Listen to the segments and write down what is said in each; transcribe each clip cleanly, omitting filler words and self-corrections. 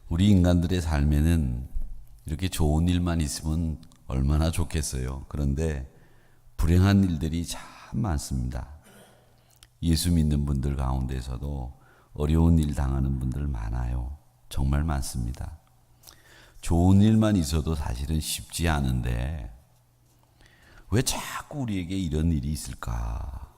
우리 인간들의 삶에는 이렇게 좋은 일만 있으면 얼마나 좋겠어요. 그런데 불행한 일들이 참 많습니다. 예수 믿는 분들 가운데서도 어려운 일 당하는 분들 많아요. 정말 많습니다. 좋은 일만 있어도 사실은 쉽지 않은데 왜 자꾸 우리에게 이런 일이 있을까?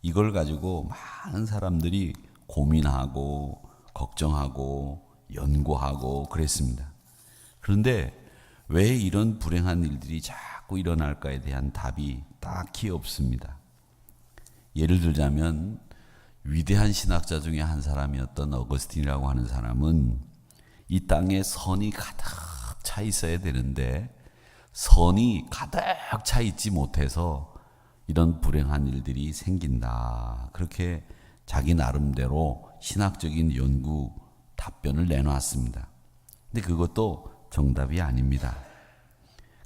이걸 가지고 많은 사람들이 고민하고 걱정하고 연구하고 그랬습니다. 그런데 왜 이런 불행한 일들이 자꾸 일어날까에 대한 답이 딱히 없습니다. 예를 들자면 위대한 신학자 중에 한 사람이었던 어거스틴이라고 하는 사람은 이 땅에 선이 가득 차 있어야 되는데 선이 가득 차 있지 못해서 이런 불행한 일들이 생긴다. 그렇게 자기 나름대로 신학적인 연구 답변을 내놓았습니다. 근데 그것도 정답이 아닙니다.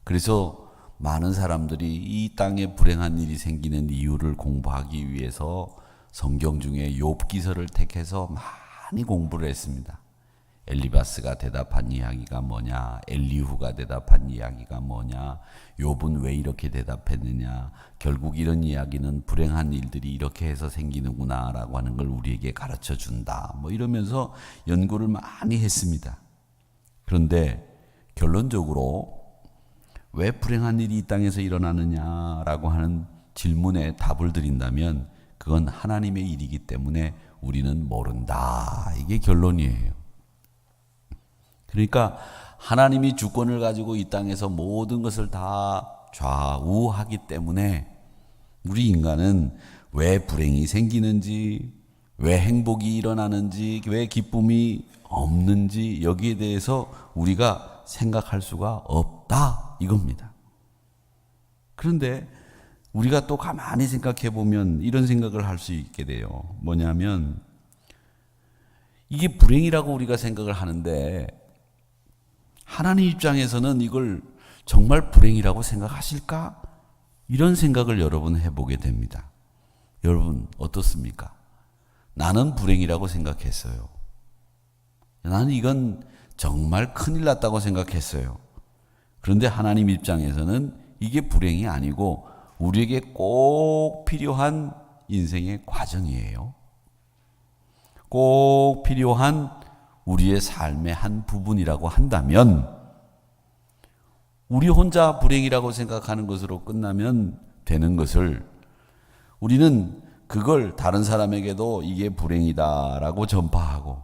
그래서 많은 사람들이 이 땅에 불행한 일이 생기는 이유를 공부하기 위해서 성경 중에 욥기서를 택해서 많이 공부를 했습니다. 엘리바스가 대답한 이야기가 뭐냐, 엘리후가 대답한 이야기가 뭐냐, 욥은 왜 이렇게 대답했느냐, 결국 이런 이야기는 불행한 일들이 이렇게 해서 생기는구나 라고 하는 걸 우리에게 가르쳐 준다. 뭐 이러면서 연구를 많이 했습니다. 그런데 결론적으로 왜 불행한 일이 이 땅에서 일어나느냐라고 하는 질문에 답을 드린다면 그건 하나님의 일이기 때문에 우리는 모른다. 이게 결론이에요. 그러니까 하나님이 주권을 가지고 이 땅에서 모든 것을 다 좌우하기 때문에 우리 인간은 왜 불행이 생기는지, 왜 행복이 일어나는지, 왜 기쁨이 없는지 여기에 대해서 우리가 생각할 수가 없다 이겁니다. 그런데 우리가 또 가만히 생각해 보면 이런 생각을 할 수 있게 돼요. 뭐냐면 이게 불행이라고 우리가 생각을 하는데 하나님 입장에서는 이걸 정말 불행이라고 생각하실까? 이런 생각을 여러분 해보게 됩니다. 여러분 어떻습니까? 나는 불행이라고 생각했어요. 나는 이건 정말 큰일 났다고 생각했어요. 그런데 하나님 입장에서는 이게 불행이 아니고 우리에게 꼭 필요한 인생의 과정이에요. 꼭 필요한 우리의 삶의 한 부분이라고 한다면 우리 혼자 불행이라고 생각하는 것으로 끝나면 되는 것을 우리는 그걸 다른 사람에게도 이게 불행이다라고 전파하고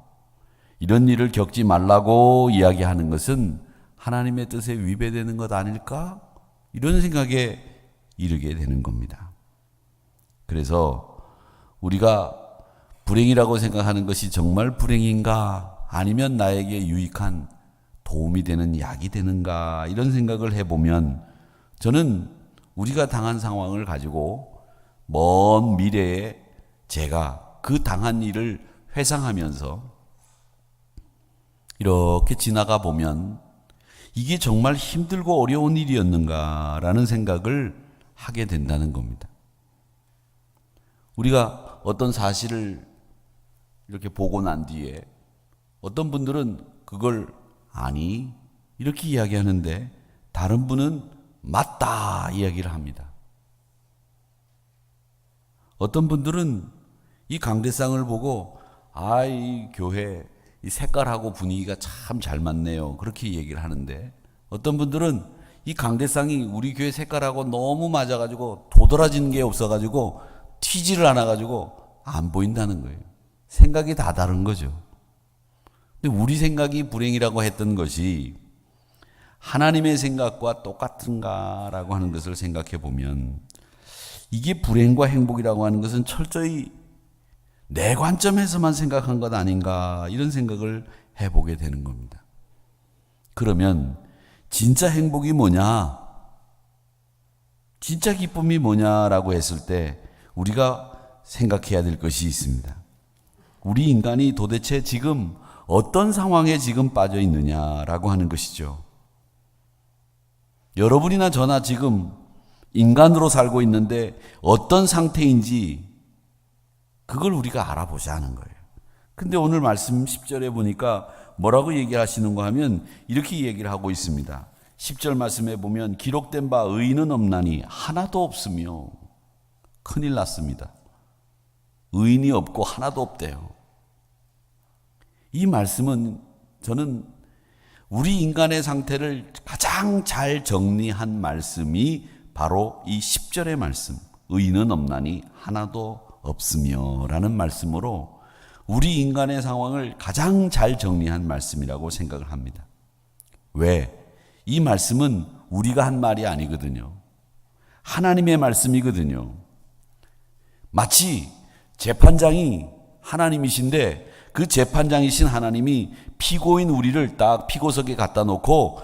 이런 일을 겪지 말라고 이야기하는 것은 하나님의 뜻에 위배되는 것 아닐까? 이런 생각에 이르게 되는 겁니다. 그래서 우리가 불행이라고 생각하는 것이 정말 불행인가? 아니면 나에게 유익한 도움이 되는 약이 되는가? 이런 생각을 해보면 저는 우리가 당한 상황을 가지고 먼 미래에 제가 그 당한 일을 회상하면서 이렇게 지나가 보면 이게 정말 힘들고 어려운 일이었는가라는 생각을 하게 된다는 겁니다. 우리가 어떤 사실을 이렇게 보고 난 뒤에 어떤 분들은 그걸 아니 이렇게 이야기하는데 다른 분은 맞다 이야기를 합니다. 어떤 분들은 이 강대상을 보고 이 교회 이 색깔하고 분위기가 참 잘 맞네요. 그렇게 얘기를 하는데 어떤 분들은 이 강대상이 우리 교회 색깔하고 너무 맞아가지고 도드라지는 게 없어가지고 튀지를 않아가지고 안 보인다는 거예요. 생각이 다 다른 거죠. 근데 우리 생각이 불행이라고 했던 것이 하나님의 생각과 똑같은가라고 하는 것을 생각해 보면 이게 불행과 행복이라고 하는 것은 철저히 내 관점에서만 생각한 것 아닌가 이런 생각을 해보게 되는 겁니다. 그러면 진짜 행복이 뭐냐? 진짜 기쁨이 뭐냐라고 했을 때 우리가 생각해야 될 것이 있습니다. 우리 인간이 도대체 지금 어떤 상황에 지금 빠져 있느냐라고 하는 것이죠. 여러분이나 저나 지금 인간으로 살고 있는데 어떤 상태인지 그걸 우리가 알아보자는 거예요. 근데 오늘 말씀 10절에 보니까 뭐라고 얘기하시는가 하면 이렇게 얘기를 하고 있습니다. 10절 말씀에 보면 기록된 바 의인은 없나니 하나도 없으며, 큰일 났습니다. 의인이 없고 하나도 없대요. 이 말씀은 저는 우리 인간의 상태를 가장 잘 정리한 말씀이 바로 이 10절의 말씀, 의인은 없나니 하나도 없으며 라는 말씀으로 우리 인간의 상황을 가장 잘 정리한 말씀이라고 생각을 합니다. 왜? 이 말씀은 우리가 한 말이 아니거든요. 하나님의 말씀이거든요. 마치 재판장이 하나님이신데 그 재판장이신 하나님이 피고인 우리를 딱 피고석에 갖다 놓고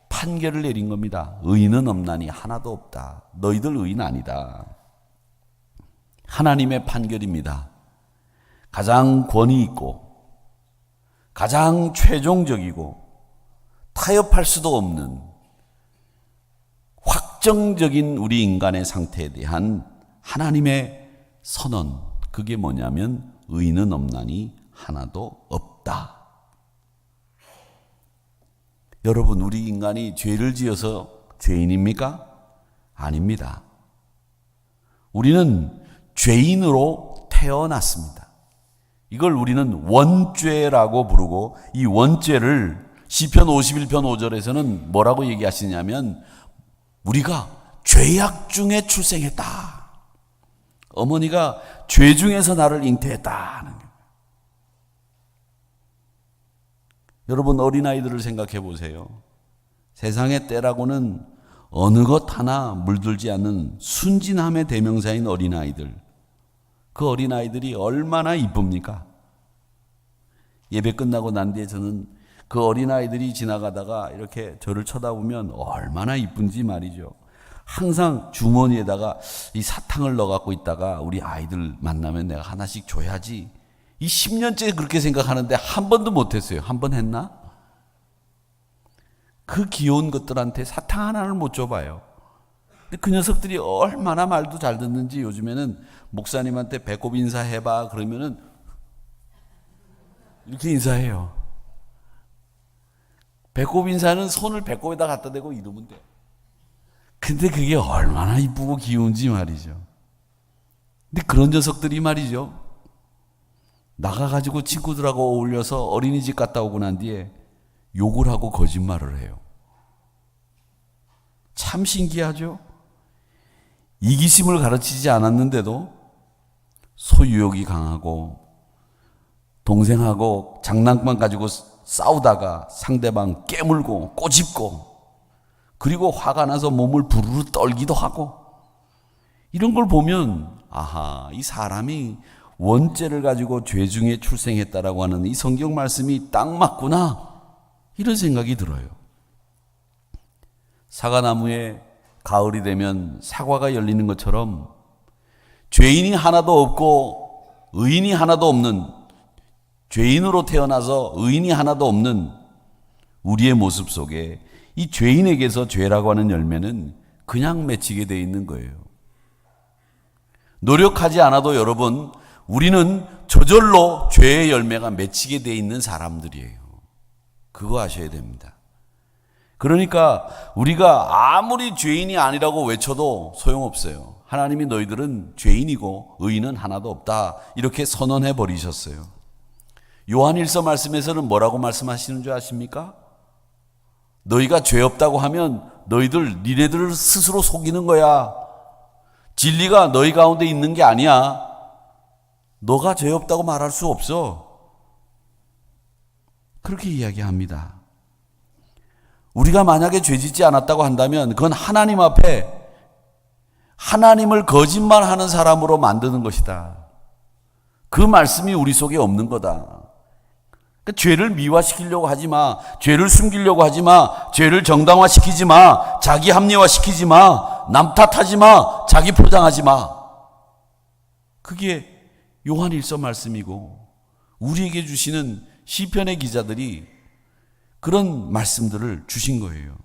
판결을 내린 겁니다. 의인은 없나니 하나도 없다. 너희들 의인 아니다. 하나님의 판결입니다. 가장 권위 있고 가장 최종적이고 타협할 수도 없는 확정적인 우리 인간의 상태에 대한 하나님의 선언, 그게 뭐냐면 의인은 없나니 하나도 없다. 여러분, 우리 인간이 죄를 지어서 죄인입니까? 아닙니다. 우리는 죄인으로 태어났습니다. 이걸 우리는 원죄라고 부르고, 이 원죄를 시편 51편 5절에서는 뭐라고 얘기하시냐면 우리가 죄악 중에 출생했다. 어머니가 죄 중에서 나를 잉태했다 하는 거예요. 여러분, 어린아이들을 생각해 보세요. 세상의 때라고는 어느 것 하나 물들지 않는 순진함의 대명사인 어린아이들. 그 어린아이들이 얼마나 이쁩니까? 예배 끝나고 난 뒤에 저는 그 어린아이들이 지나가다가 이렇게 저를 쳐다보면 얼마나 이쁜지 말이죠. 항상 주머니에다가 이 사탕을 넣어갖고 있다가 우리 아이들 만나면 내가 하나씩 줘야지. 이 10년째 그렇게 생각하는데 한 번도 못했어요. 한 번 했나? 그 귀여운 것들한테 사탕 하나를 못 줘봐요. 근데 그 녀석들이 얼마나 말도 잘 듣는지 요즘에는 목사님한테 배꼽 인사해봐 그러면은 이렇게 인사해요. 배꼽 인사는 손을 배꼽에다 갖다 대고 이러면 돼. 근데 그게 얼마나 이쁘고 귀여운지 말이죠. 근데 그런 녀석들이 말이죠. 나가가지고 친구들하고 어울려서 어린이집 갔다 오고 난 뒤에 욕을 하고 거짓말을 해요. 참 신기하죠? 이기심을 가르치지 않았는데도 소유욕이 강하고 동생하고 장난감 가지고 싸우다가 상대방 깨물고 꼬집고 그리고 화가 나서 몸을 부르르 떨기도 하고 이런 걸 보면 아하, 이 사람이 원죄를 가지고 죄 중에 출생했다라고 하는 이 성경 말씀이 딱 맞구나 이런 생각이 들어요. 사과나무에 가을이 되면 사과가 열리는 것처럼 죄인이 하나도 없고 의인이 하나도 없는, 죄인으로 태어나서 의인이 하나도 없는 우리의 모습 속에 이 죄인에게서 죄라고 하는 열매는 그냥 맺히게 되어 있는 거예요. 노력하지 않아도 여러분, 우리는 저절로 죄의 열매가 맺히게 되어 있는 사람들이에요. 그거 아셔야 됩니다. 그러니까 우리가 아무리 죄인이 아니라고 외쳐도 소용없어요. 하나님이 너희들은 죄인이고 의인은 하나도 없다 이렇게 선언해 버리셨어요. 요한일서 말씀에서는 뭐라고 말씀하시는 줄 아십니까? 너희가 죄 없다고 하면 니네들을 스스로 속이는 거야. 진리가 너희 가운데 있는 게 아니야. 너가 죄 없다고 말할 수 없어. 그렇게 이야기합니다. 우리가 만약에 죄 짓지 않았다고 한다면 그건 하나님 앞에 하나님을 거짓말하는 사람으로 만드는 것이다. 그 말씀이 우리 속에 없는 거다. 그러니까 죄를 미화시키려고 하지 마. 죄를 숨기려고 하지 마. 죄를 정당화시키지 마. 자기 합리화시키지 마. 남 탓하지 마. 자기 포장하지 마. 그게 요한일서 말씀이고 우리에게 주시는 시편의 기자들이 그런 말씀들을 주신 거예요.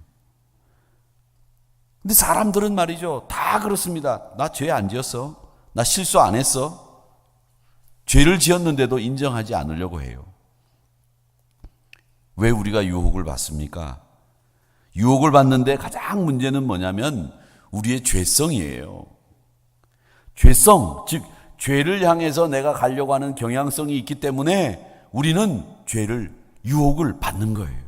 근데 사람들은 말이죠, 다 그렇습니다. 나 죄 안 지었어. 나 실수 안 했어. 죄를 지었는데도 인정하지 않으려고 해요. 왜 우리가 유혹을 받습니까? 유혹을 받는데 가장 문제는 뭐냐면 우리의 죄성이에요. 죄성, 즉 죄를 향해서 내가 가려고 하는 경향성이 있기 때문에 우리는 유혹을 받는 거예요.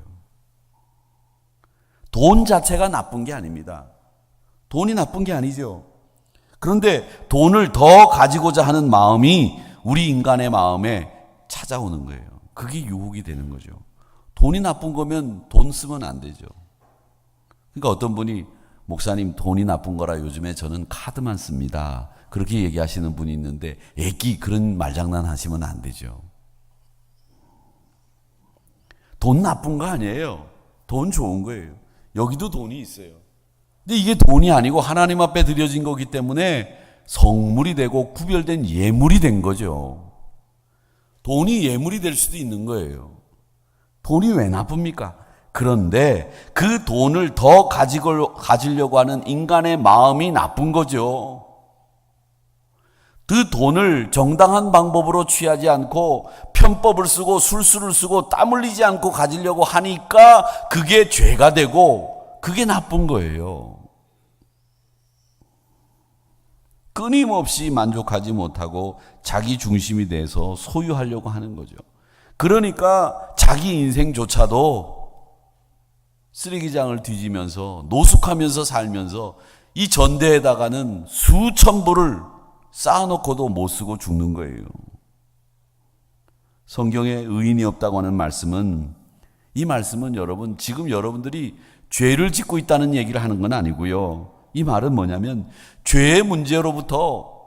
돈 자체가 나쁜 게 아닙니다. 돈이 나쁜 게 아니죠. 그런데 돈을 더 가지고자 하는 마음이 우리 인간의 마음에 찾아오는 거예요. 그게 유혹이 되는 거죠. 돈이 나쁜 거면 돈 쓰면 안 되죠. 그러니까 어떤 분이 목사님 돈이 나쁜 거라 요즘에 저는 카드만 씁니다. 그렇게 얘기하시는 분이 있는데 애기 그런 말장난 하시면 안 되죠. 돈 나쁜 거 아니에요. 돈 좋은 거예요. 여기도 돈이 있어요. 근데 이게 돈이 아니고 하나님 앞에 드려진 거기 때문에 성물이 되고 구별된 예물이 된 거죠. 돈이 예물이 될 수도 있는 거예요. 돈이 왜 나쁩니까? 그런데 그 돈을 더 가지려고 하는 인간의 마음이 나쁜 거죠. 그 돈을 정당한 방법으로 취하지 않고 편법을 쓰고 술수를 쓰고 땀 흘리지 않고 가지려고 하니까 그게 죄가 되고 그게 나쁜 거예요. 끊임없이 만족하지 못하고 자기 중심이 돼서 소유하려고 하는 거죠. 그러니까 자기 인생조차도 쓰레기장을 뒤지면서 노숙하면서 살면서 이 전대에다가는 수천 불을 쌓아놓고도 못 쓰고 죽는 거예요. 성경에 의인이 없다고 하는 말씀은, 이 말씀은 여러분 지금 여러분들이 죄를 짓고 있다는 얘기를 하는 건 아니고요. 이 말은 뭐냐면 죄의 문제로부터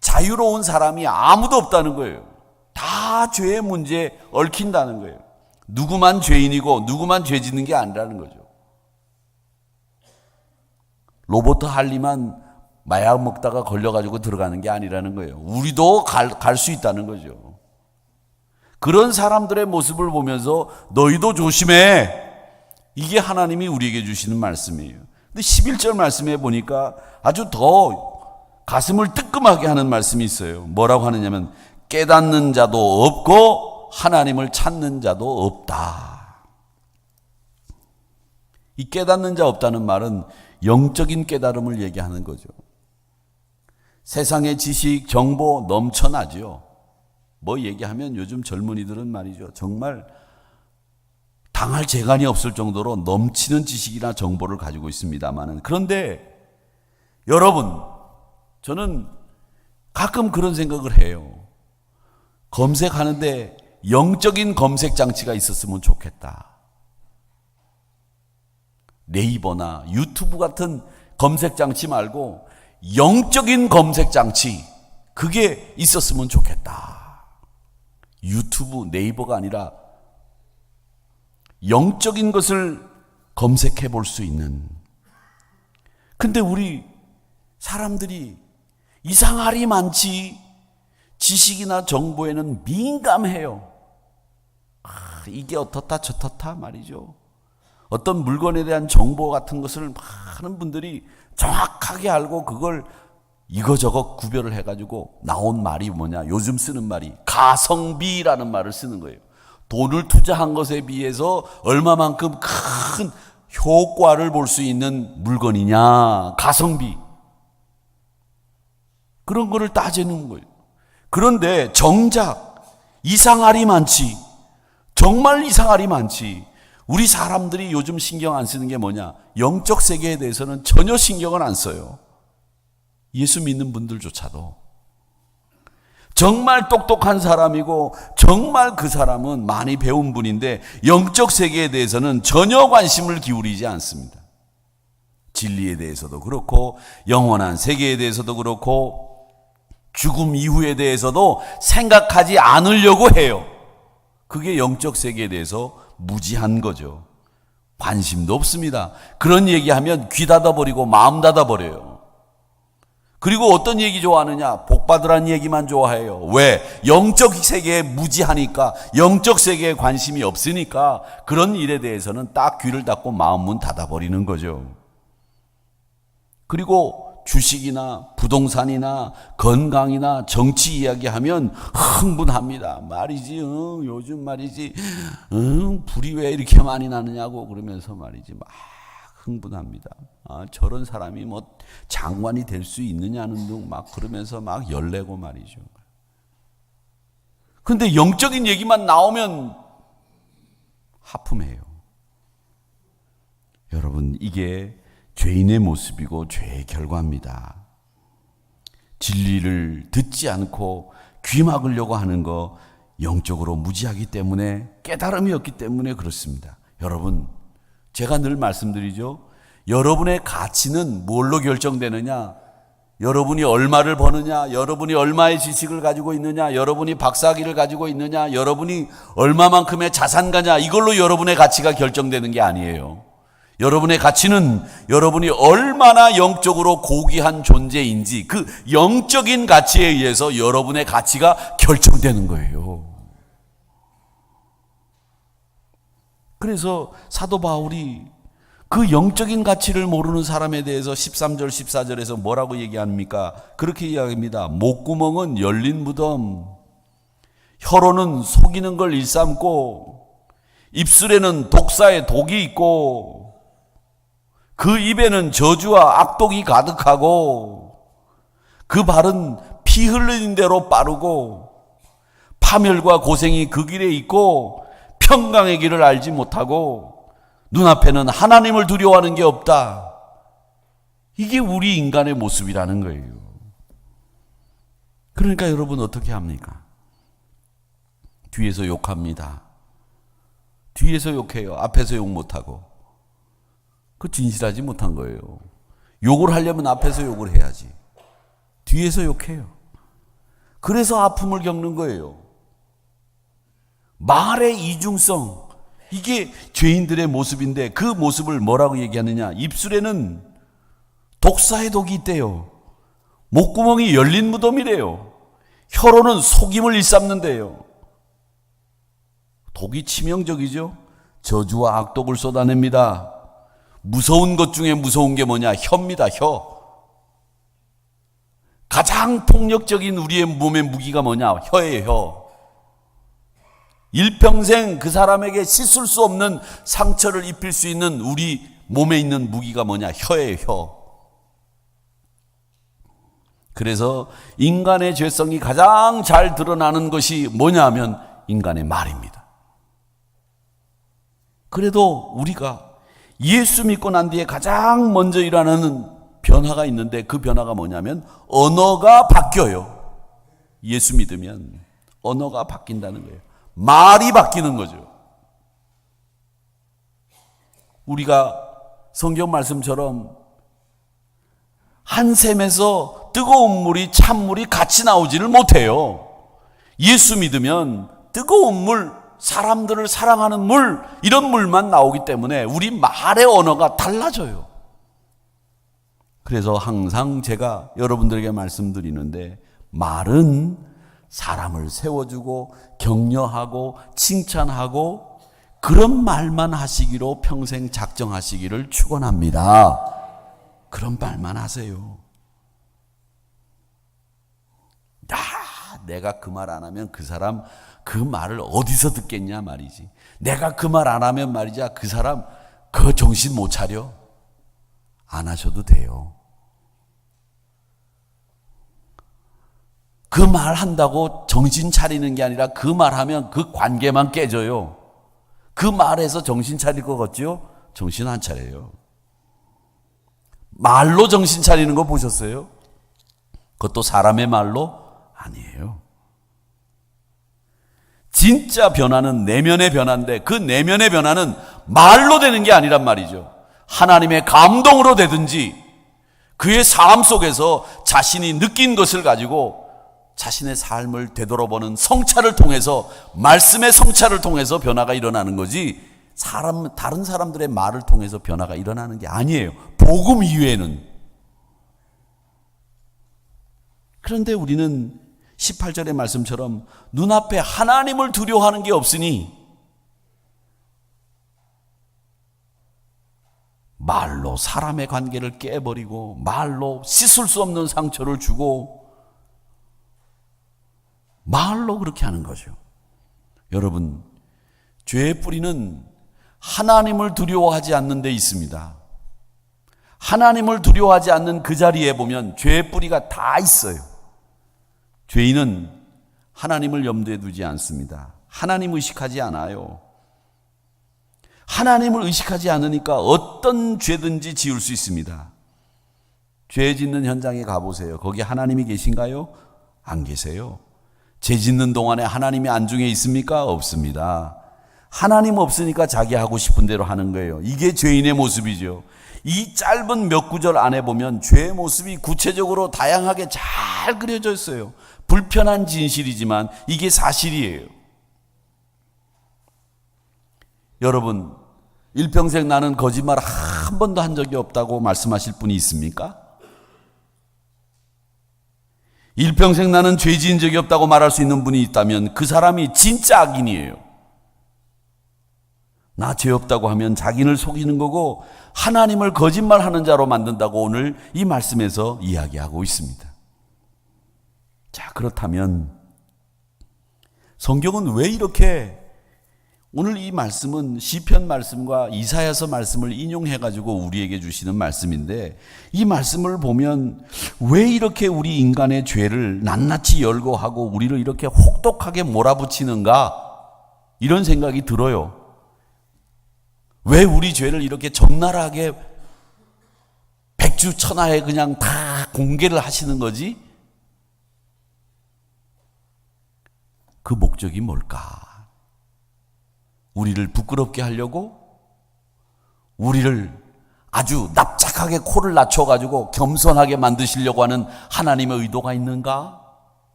자유로운 사람이 아무도 없다는 거예요. 다 죄의 문제에 얽힌다는 거예요. 누구만 죄인이고 누구만 죄 짓는 게 아니라는 거죠. 로버트 할리만 마약 먹다가 걸려가지고 들어가는 게 아니라는 거예요. 우리도 갈 수 있다는 거죠. 그런 사람들의 모습을 보면서 너희도 조심해. 이게 하나님이 우리에게 주시는 말씀이에요. 근데 11절 말씀에 보니까 아주 더 가슴을 뜨끔하게 하는 말씀이 있어요. 뭐라고 하느냐면 깨닫는 자도 없고 하나님을 찾는 자도 없다. 이 깨닫는 자 없다는 말은 영적인 깨달음을 얘기하는 거죠. 세상의 지식, 정보 넘쳐나죠. 뭐 얘기하면 요즘 젊은이들은 말이죠. 정말 당할 재간이 없을 정도로 넘치는 지식이나 정보를 가지고 있습니다만은, 그런데 여러분, 저는 가끔 그런 생각을 해요. 검색하는데 영적인 검색 장치가 있었으면 좋겠다. 네이버나 유튜브 같은 검색 장치 말고 영적인 검색 장치, 그게 있었으면 좋겠다. 유튜브, 네이버가 아니라 영적인 것을 검색해 볼 수 있는. 근데 우리 사람들이 이상할이 많지 지식이나 정보에는 민감해요. 이게 어떻다 저렇다 말이죠. 어떤 물건에 대한 정보 같은 것을 많은 분들이 정확하게 알고 그걸 이거저거 구별을 해가지고 나온 말이 뭐냐, 요즘 쓰는 말이 가성비라는 말을 쓰는 거예요. 돈을 투자한 것에 비해서 얼마만큼 큰 효과를 볼 수 있는 물건이냐, 가성비. 그런 거를 따지는 거예요. 그런데 정작 이상할이 많지, 정말 이상할이 많지. 우리 사람들이 요즘 신경 안 쓰는 게 뭐냐, 영적 세계에 대해서는 전혀 신경을 안 써요. 예수 믿는 분들조차도. 정말 똑똑한 사람이고 정말 그 사람은 많이 배운 분인데 영적 세계에 대해서는 전혀 관심을 기울이지 않습니다. 진리에 대해서도 그렇고 영원한 세계에 대해서도 그렇고 죽음 이후에 대해서도 생각하지 않으려고 해요. 그게 영적 세계에 대해서 무지한 거죠. 관심도 없습니다. 그런 얘기하면 귀 닫아버리고 마음 닫아버려요. 그리고 어떤 얘기 좋아하느냐? 복 받으라는 얘기만 좋아해요. 왜? 영적 세계에 무지하니까, 영적 세계에 관심이 없으니까 그런 일에 대해서는 딱 귀를 닫고 마음 문 닫아버리는 거죠. 그리고 주식이나 부동산이나 건강이나 정치 이야기하면 흥분합니다. 말이지, 요즘 말이지, 불이 왜 이렇게 많이 나느냐고 그러면서 말이지, 막 흥분합니다. 저런 사람이 뭐 장관이 될 수 있느냐는 둥 막 그러면서 막 열내고 말이죠. 근데 영적인 얘기만 나오면 하품해요. 여러분, 이게 죄인의 모습이고 죄의 결과입니다. 진리를 듣지 않고 귀 막으려고 하는 거 영적으로 무지하기 때문에, 깨달음이 없기 때문에 그렇습니다. 여러분, 제가 늘 말씀드리죠. 여러분의 가치는 뭘로 결정되느냐? 여러분이 얼마를 버느냐, 여러분이 얼마의 지식을 가지고 있느냐, 여러분이 박사학위를 가지고 있느냐, 여러분이 얼마만큼의 자산가냐, 이걸로 여러분의 가치가 결정되는 게 아니에요. 여러분의 가치는 여러분이 얼마나 영적으로 고귀한 존재인지, 그 영적인 가치에 의해서 여러분의 가치가 결정되는 거예요. 그래서 사도 바울이 그 영적인 가치를 모르는 사람에 대해서 13절 14절에서 뭐라고 얘기합니까? 그렇게 이야기합니다. 목구멍은 열린 무덤, 혀로는 속이는 걸 일삼고, 입술에는 독사의 독이 있고, 그 입에는 저주와 악독이 가득하고, 그 발은 피 흘리는 대로 빠르고, 파멸과 고생이 그 길에 있고, 평강의 길을 알지 못하고, 눈앞에는 하나님을 두려워하는 게 없다. 이게 우리 인간의 모습이라는 거예요. 그러니까 여러분 어떻게 합니까? 뒤에서 욕합니다. 뒤에서 욕해요. 앞에서 욕 못하고. 그 진실하지 못한 거예요. 욕을 하려면 앞에서 욕을 해야지. 뒤에서 욕해요. 그래서 아픔을 겪는 거예요. 말의 이중성, 이게 죄인들의 모습인데, 그 모습을 뭐라고 얘기하느냐? 입술에는 독사의 독이 있대요. 목구멍이 열린 무덤이래요. 혀로는 속임을 일삼는데요. 독이 치명적이죠. 저주와 악독을 쏟아냅니다. 무서운 것 중에 무서운 게 뭐냐? 혀입니다. 혀. 가장 폭력적인 우리의 몸의 무기가 뭐냐? 혀예요. 혀. 일평생 그 사람에게 씻을 수 없는 상처를 입힐 수 있는 우리 몸에 있는 무기가 뭐냐? 혀예요. 혀. 그래서 인간의 죄성이 가장 잘 드러나는 것이 뭐냐 하면 인간의 말입니다. 그래도 우리가 예수 믿고 난 뒤에 가장 먼저 일어나는 변화가 있는데, 그 변화가 뭐냐면 언어가 바뀌어요. 예수 믿으면 언어가 바뀐다는 거예요. 말이 바뀌는 거죠. 우리가 성경 말씀처럼 한 샘에서 뜨거운 물이 찬물이 같이 나오지를 못해요. 예수 믿으면 뜨거운 물, 사람들을 사랑하는 물, 이런 물만 나오기 때문에 우리 말의 언어가 달라져요. 그래서 항상 제가 여러분들에게 말씀드리는데, 말은 사람을 세워주고 격려하고 칭찬하고 그런 말만 하시기로 평생 작정하시기를 축원합니다. 그런 말만 하세요. 내가 그 말 안 하면 그 사람 그 말을 어디서 듣겠냐 말이지. 내가 그 말 안 하면 말이지, 그 사람 그 정신 못 차려. 안 하셔도 돼요. 그 말 한다고 정신 차리는 게 아니라, 그 말 하면 그 관계만 깨져요. 그 말에서 정신 차릴 것 같죠? 정신 안 차려요. 말로 정신 차리는 거 보셨어요? 그것도 사람의 말로? 아니에요. 진짜 변화는 내면의 변화인데, 그 내면의 변화는 말로 되는 게 아니란 말이죠. 하나님의 감동으로 되든지, 그의 삶 속에서 자신이 느낀 것을 가지고 자신의 삶을 되돌아보는 성찰을 통해서, 말씀의 성찰을 통해서 변화가 일어나는 거지, 다른 사람들의 말을 통해서 변화가 일어나는 게 아니에요. 복음 이외에는. 그런데 우리는 18절의 말씀처럼 눈앞에 하나님을 두려워하는 게 없으니 말로 사람의 관계를 깨버리고 말로 씻을 수 없는 상처를 주고 말로 그렇게 하는 거죠. 여러분, 죄의 뿌리는 하나님을 두려워하지 않는 데 있습니다. 하나님을 두려워하지 않는 그 자리에 보면 죄의 뿌리가 다 있어요. 죄인은 하나님을 염두에 두지 않습니다. 하나님 의식하지 않아요. 하나님을 의식하지 않으니까 어떤 죄든지 지을 수 있습니다. 죄 짓는 현장에 가보세요. 거기 하나님이 계신가요? 안 계세요. 죄 짓는 동안에 하나님이 안중에 있습니까? 없습니다. 하나님 없으니까 자기 하고 싶은 대로 하는 거예요. 이게 죄인의 모습이죠. 이 짧은 몇 구절 안에 보면 죄의 모습이 구체적으로 다양하게 잘 그려져 있어요. 불편한 진실이지만 이게 사실이에요. 여러분, 일평생 나는 거짓말 한 번도 한 적이 없다고 말씀하실 분이 있습니까? 일평생 나는 죄 지은 적이 없다고 말할 수 있는 분이 있다면 그 사람이 진짜 악인이에요. 나 죄 없다고 하면 자기를 속이는 거고 하나님을 거짓말하는 자로 만든다고 오늘 이 말씀에서 이야기하고 있습니다. 자, 그렇다면 성경은 왜 이렇게 오늘 이 말씀은 시편 말씀과 이사야서 말씀을 인용해가지고 우리에게 주시는 말씀인데 이 말씀을 보면 왜 이렇게 우리 인간의 죄를 낱낱이 열거하고 우리를 이렇게 혹독하게 몰아붙이는가 이런 생각이 들어요. 왜 우리 죄를 이렇게 적나라하게 백주천하에 그냥 다 공개를 하시는 거지? 그 목적이 뭘까? 우리를 부끄럽게 하려고? 우리를 아주 납작하게 코를 낮춰가지고 겸손하게 만드시려고 하는 하나님의 의도가 있는가?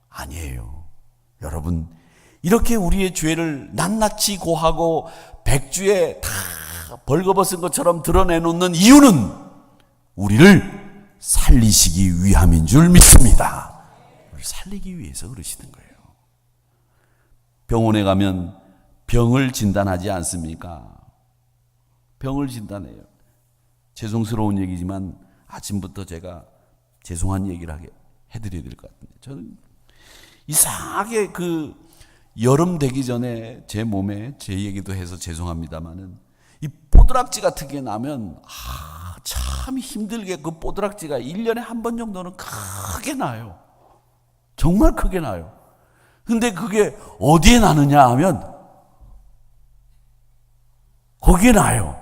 아니에요. 여러분, 이렇게 우리의 죄를 낱낱이 고하고 백주에 다 벌거벗은 것처럼 드러내놓는 이유는 우리를 살리시기 위함인 줄 믿습니다. 우리를 살리기 위해서 그러시는 거예요. 병원에 가면 병을 진단하지 않습니까? 병을 진단해요. 죄송스러운 얘기지만 아침부터 제가 죄송한 얘기를 해드려야 될 것 같은데 저는 이상하게 그 여름 되기 전에 제 몸에 제 얘기도 해서 죄송합니다마는 이 뽀드락지 같은 게 나면 참 힘들게 그 뽀드락지가 1년에 한 번 정도는 크게 나요. 정말 크게 나요. 근데 그게 어디에 나느냐 하면 거기에 나요.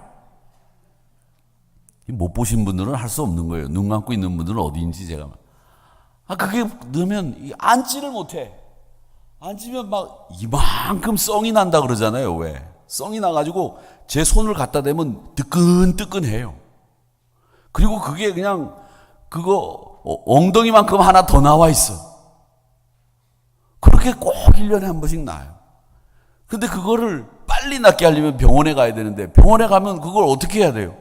못 보신 분들은 할 수 없는 거예요. 눈 감고 있는 분들은 어디인지 제가. 그게 넣으면 앉지를 못해. 앉으면 막 이만큼 썽이 난다 그러잖아요. 왜? 썽이 나가지고 제 손을 갖다 대면 뜨끈뜨끈해요. 그리고 그게 그냥 그거 엉덩이만큼 하나 더 나와 있어. 그렇게 꼭 1년에 한 번씩 나요. 근데 그거를 빨리 낫게 하려면 병원에 가야 되는데 병원에 가면 그걸 어떻게 해야 돼요?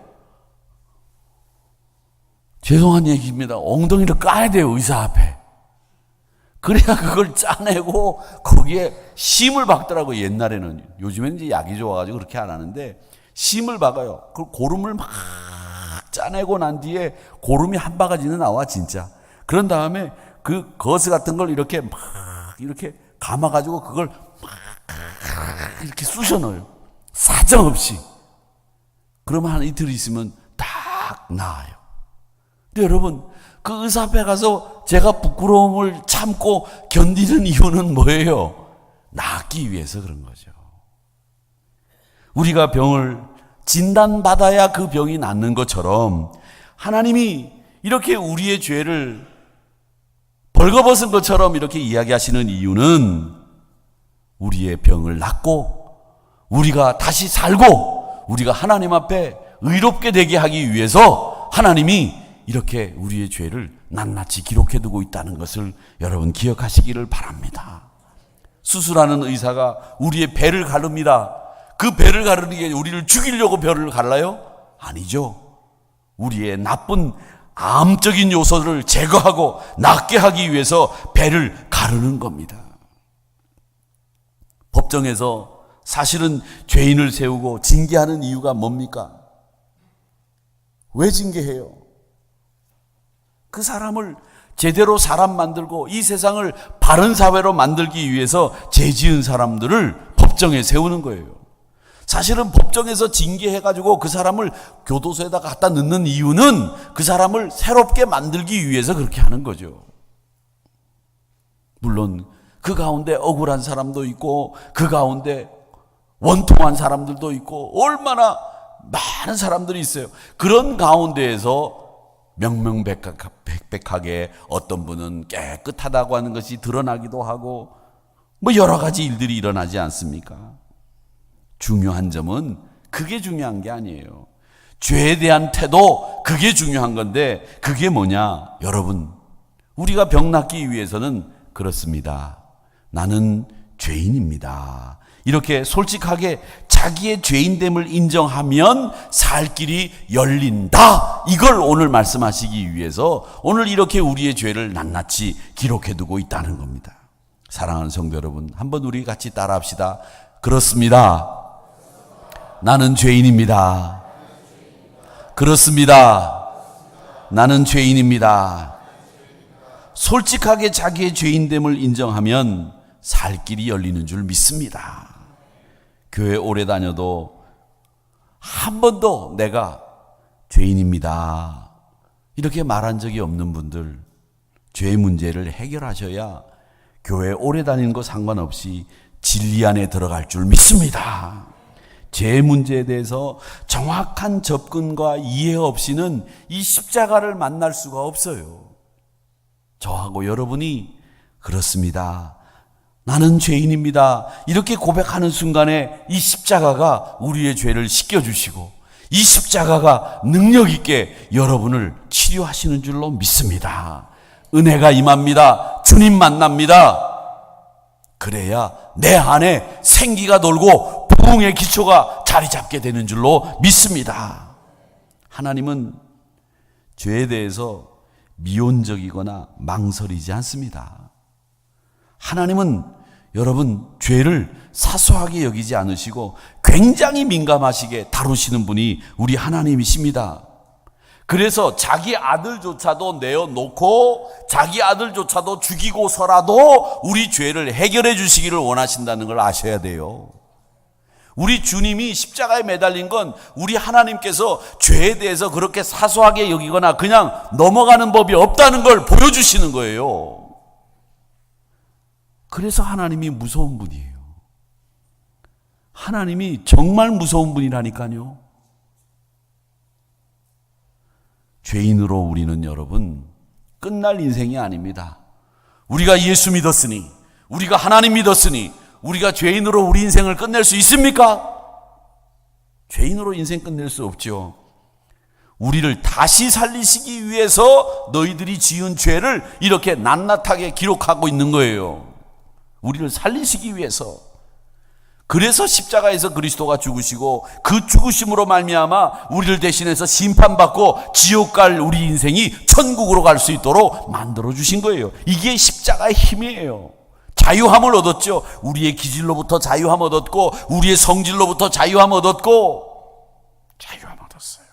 죄송한 얘기입니다. 엉덩이를 까야 돼요. 의사 앞에. 그래야 그걸 짜내고 거기에 심을 박더라고요. 옛날에는. 요즘에는 이제 약이 좋아가지고 그렇게 안 하는데 심을 박아요. 그 고름을 막 짜내고 난 뒤에 고름이 한 바가지는 나와 진짜. 그런 다음에 그 거스 같은 걸 이렇게 막 이렇게 감아가지고 그걸 막 이렇게 쑤셔 넣어요. 사정없이. 그러면 한 이틀 있으면 딱 나아요. 근데 여러분, 그 의사 앞에 가서 제가 부끄러움을 참고 견디는 이유는 뭐예요? 낫기 위해서 그런 거죠. 우리가 병을 진단받아야 그 병이 낫는 것처럼 하나님이 이렇게 우리의 죄를 벌거벗은 것처럼 이렇게 이야기하시는 이유는 우리의 병을 낫고 우리가 다시 살고 우리가 하나님 앞에 의롭게 되게 하기 위해서 하나님이 이렇게 우리의 죄를 낱낱이 기록해두고 있다는 것을 여러분 기억하시기를 바랍니다. 수술하는 의사가 우리의 배를 가릅니다. 그 배를 가르는 게 우리를 죽이려고 배를 갈라요? 아니죠. 우리의 나쁜 암적인 요소를 제거하고 낫게 하기 위해서 배를 가르는 겁니다. 법정에서 사실은 죄인을 세우고 징계하는 이유가 뭡니까? 왜 징계해요? 그 사람을 제대로 사람 만들고 이 세상을 바른 사회로 만들기 위해서 죄 지은 사람들을 법정에 세우는 거예요. 사실은 법정에서 징계해가지고 그 사람을 교도소에다 갖다 넣는 이유는 그 사람을 새롭게 만들기 위해서 그렇게 하는 거죠. 물론 그 가운데 억울한 사람도 있고 그 가운데 원통한 사람들도 있고 얼마나 많은 사람들이 있어요. 그런 가운데에서 명명백백하게 어떤 분은 깨끗하다고 하는 것이 드러나기도 하고 뭐 여러 가지 일들이 일어나지 않습니까? 중요한 점은 그게 중요한 게 아니에요. 죄에 대한 태도, 그게 중요한 건데 그게 뭐냐? 여러분, 우리가 병 낫기 위해서는 그렇습니다. 나는 죄인입니다. 이렇게 솔직하게 자기의 죄인됨을 인정하면 살 길이 열린다. 이걸 오늘 말씀하시기 위해서 오늘 이렇게 우리의 죄를 낱낱이 기록해두고 있다는 겁니다. 사랑하는 성도 여러분, 한번 우리 같이 따라합시다. 그렇습니다. 나는 죄인입니다. 그렇습니다. 나는 죄인입니다. 솔직하게 자기의 죄인됨을 인정하면 살 길이 열리는 줄 믿습니다. 교회 오래 다녀도 한 번도 내가 죄인입니다 이렇게 말한 적이 없는 분들, 죄 문제를 해결하셔야 교회 오래 다니는 거 상관없이 진리 안에 들어갈 줄 믿습니다. 죄 문제에 대해서 정확한 접근과 이해 없이는 이 십자가를 만날 수가 없어요. 저하고 여러분이 그렇습니다. 나는 죄인입니다. 이렇게 고백하는 순간에 이 십자가가 우리의 죄를 씻겨주시고 이 십자가가 능력 있게 여러분을 치료하시는 줄로 믿습니다. 은혜가 임합니다. 주님 만납니다. 그래야 내 안에 생기가 돌고 부흥의 기초가 자리 잡게 되는 줄로 믿습니다. 하나님은 죄에 대해서 미온적이거나 망설이지 않습니다. 하나님은 여러분 죄를 사소하게 여기지 않으시고 굉장히 민감하시게 다루시는 분이 우리 하나님이십니다. 그래서 자기 아들조차도 내어놓고 자기 아들조차도 죽이고서라도 우리 죄를 해결해 주시기를 원하신다는 걸 아셔야 돼요. 우리 주님이 십자가에 매달린 건 우리 하나님께서 죄에 대해서 그렇게 사소하게 여기거나 그냥 넘어가는 법이 없다는 걸 보여주시는 거예요. 그래서 하나님이 무서운 분이에요. 하나님이 정말 무서운 분이라니까요. 죄인으로 우리는 여러분 끝날 인생이 아닙니다. 우리가 예수 믿었으니, 우리가 하나님 믿었으니 우리가 죄인으로 우리 인생을 끝낼 수 있습니까? 죄인으로 인생 끝낼 수 없죠. 우리를 다시 살리시기 위해서 너희들이 지은 죄를 이렇게 낱낱하게 기록하고 있는 거예요. 우리를 살리시기 위해서. 그래서 십자가에서 그리스도가 죽으시고 그 죽으심으로 말미암아 우리를 대신해서 심판받고 지옥 갈 우리 인생이 천국으로 갈 수 있도록 만들어 주신 거예요. 이게 십자가의 힘이에요. 자유함을 얻었죠. 우리의 기질로부터 자유함 얻었고 우리의 성질로부터 자유함 얻었고 자유함 얻었어요.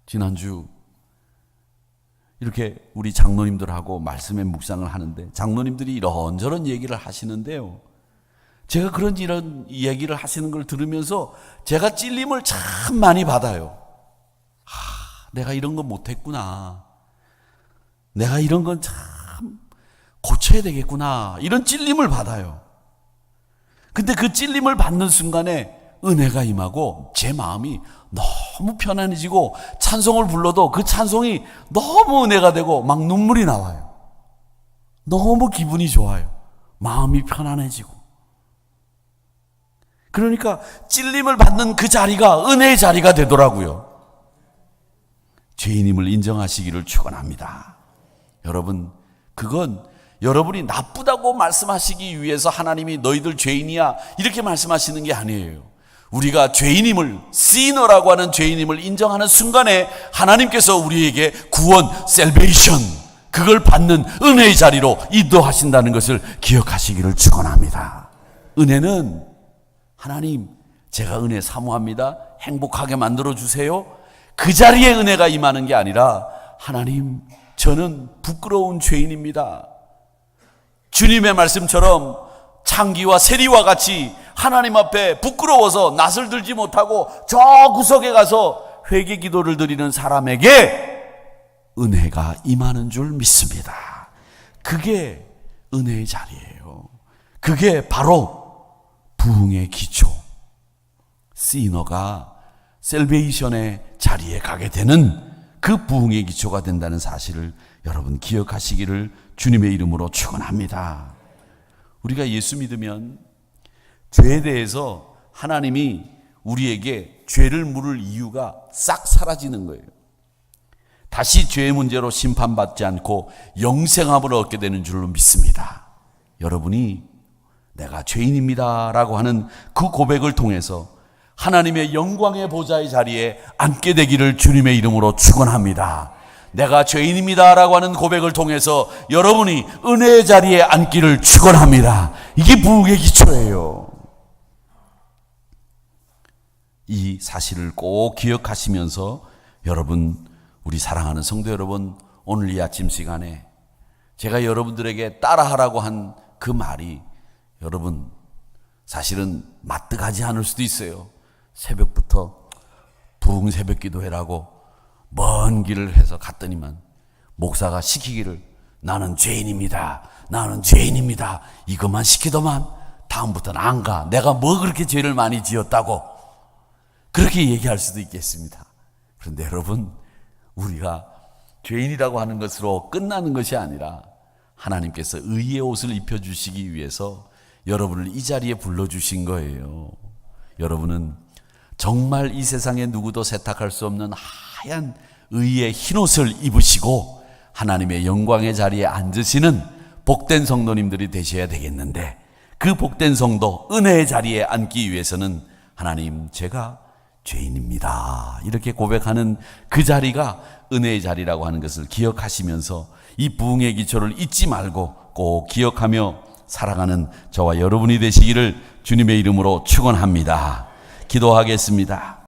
지난주 이렇게 우리 장로님들하고 말씀의 묵상을 하는데 장로님들이 이런저런 얘기를 하시는데요. 제가 이런 얘기를 하시는 걸 들으면서 제가 찔림을 참 많이 받아요. 내가 이런 거 못했구나. 내가 이런 건 참 고쳐야 되겠구나. 이런 찔림을 받아요. 근데 그 찔림을 받는 순간에 은혜가 임하고 제 마음이 너무 편안해지고 찬송을 불러도 그 찬송이 너무 은혜가 되고 막 눈물이 나와요. 너무 기분이 좋아요. 마음이 편안해지고. 그러니까 찔림을 받는 그 자리가 은혜의 자리가 되더라고요. 죄인임을 인정하시기를 축원합니다. 여러분, 그건 여러분이 나쁘다고 말씀하시기 위해서 하나님이 너희들 죄인이야 이렇게 말씀하시는 게 아니에요. 우리가 죄인임을, 시너라고 하는 죄인임을 인정하는 순간에 하나님께서 우리에게 구원, 셀베이션, 그걸 받는 은혜의 자리로 인도하신다는 것을 기억하시기를 축원합니다. 은혜는 하나님 제가 은혜 사모합니다. 행복하게 만들어주세요. 그 자리에 은혜가 임하는 게 아니라 하나님, 저는 부끄러운 죄인입니다. 주님의 말씀처럼 창기와 세리와 같이 하나님 앞에 부끄러워서 낯을 들지 못하고 저 구석에 가서 회개 기도를 드리는 사람에게 은혜가 임하는 줄 믿습니다. 그게 은혜의 자리예요. 그게 바로 부흥의 기초. 시너가 셀베이션의 자리에 가게 되는 그 부흥의 기초가 된다는 사실을 여러분 기억하시기를 주님의 이름으로 축원합니다. 우리가 예수 믿으면 죄에 대해서 하나님이 우리에게 죄를 물을 이유가 싹 사라지는 거예요. 다시 죄의 문제로 심판받지 않고 영생함을 얻게 되는 줄로 믿습니다. 여러분이 내가 죄인입니다 라고 하는 그 고백을 통해서 하나님의 영광의 보좌의 자리에 앉게 되기를 주님의 이름으로 축원합니다. 내가 죄인입니다 라고 하는 고백을 통해서 여러분이 은혜의 자리에 앉기를 축원합니다. 이게 부흥의 기초예요. 이 사실을 꼭 기억하시면서 여러분, 우리 사랑하는 성도 여러분, 오늘 이 아침 시간에 제가 여러분들에게 따라하라고 한 그 말이 여러분 사실은 마뜩하지 않을 수도 있어요. 새벽부터 부흥 새벽 기도회라고 먼 길을 해서 갔더니만 목사가 시키기를 나는 죄인입니다. 나는 죄인입니다. 이것만 시키더만 다음부터는 안 가. 내가 뭐 그렇게 죄를 많이 지었다고 그렇게 얘기할 수도 있겠습니다. 그런데 여러분, 우리가 죄인이라고 하는 것으로 끝나는 것이 아니라 하나님께서 의의 옷을 입혀주시기 위해서 여러분을 이 자리에 불러주신 거예요. 여러분은 정말 이 세상에 누구도 세탁할 수 없는 하얀 의의 흰옷을 입으시고 하나님의 영광의 자리에 앉으시는 복된 성도님들이 되셔야 되겠는데, 그 복된 성도, 은혜의 자리에 앉기 위해서는 하나님, 제가 죄인입니다 이렇게 고백하는 그 자리가 은혜의 자리라고 하는 것을 기억하시면서 이 부흥의 기초를 잊지 말고 꼭 기억하며 살아가는 저와 여러분이 되시기를 주님의 이름으로 축원합니다. 기도하겠습니다.